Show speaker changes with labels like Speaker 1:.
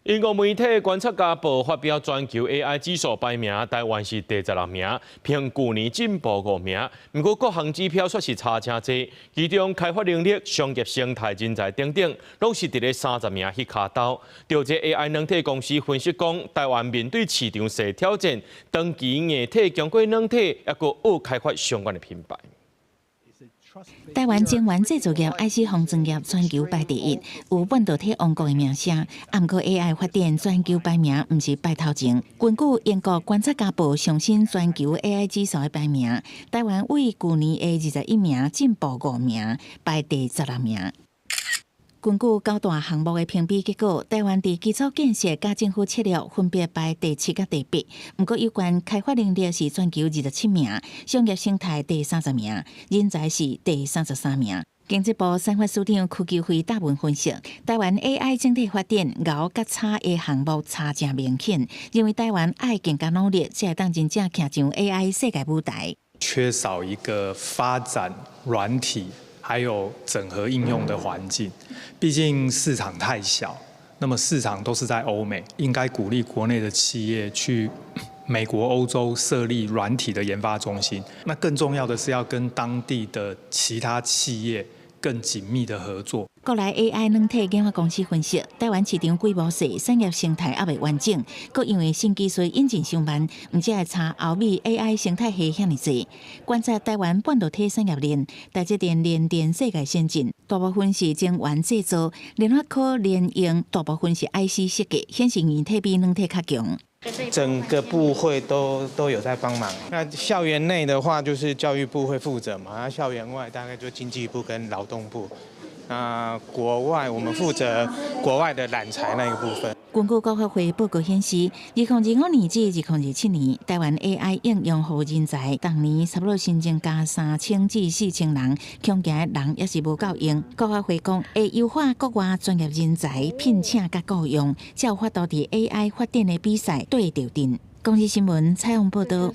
Speaker 1: 英国媒体观察家报发表全球 AI 指数排名，台湾是第16名，平去年进步5名。不过各项指标却是差真多，其中开发能力、商业生态、人才等等，拢是伫咧30名迄卡刀。对这 AI 软体公司分析讲，台湾面对市场细挑战，长期硬体强过软体，也阁有开发相关的品牌。
Speaker 2: 台湾晶圆制造业、IC 封装业全球排第一，有半导体王国的名声。不过 AI 发展全球排名毋是排头前。根据英国观察家报上新全球 AI 指数的排名，台湾为去年的21名进步5名，排第16名。 根据9大项目的评比结果，台湾伫基础建设甲政府策略分别排第7甲第8。不过有关开发能力是全球27名，商业生态第30名，人才是第33名。经济部产发署长邱基辉答问分析，台湾 AI 整体发展牛甲差的项目差真明显，认为台湾爱更加努力，才会当真正徛上 AI 世界舞台。
Speaker 3: 缺少一个发展软体。 还有整合应用的环境，毕竟市场太小，那么市场都是在欧美，应该鼓励国内的企业去美国、欧洲设立软体的研发中心。那更重要的是要跟当地的其他企业更紧密的合作。
Speaker 2: 国内 AI 软体研发公司分析，台湾市场规模小，产业生态还未完整，佮因为新技术引进上慢，毋只会差欧美 AI 生态系遐尼济。观察台湾半导体产业链，台积电联电世界先进，大部分是晶圆制造；联发科联用大部分是 IC 设计，显示硬体比软体较强。
Speaker 4: 整个部会都有在帮忙。那校园内的话，就是教育部会负责嘛；那校园外大概就经济部跟劳动部。那国外我们负责国外的揽才那一个部分。
Speaker 2: 根据国发会报告显示，2025年至2027年，台湾 AI 应用户人才，当年差不多新增加3000至4000人，恐惊人也是无够用。国发会讲，会优化国外专业人才聘请甲雇用，才有法度伫 AI 发展的比赛对着阵。公司新闻采访报道。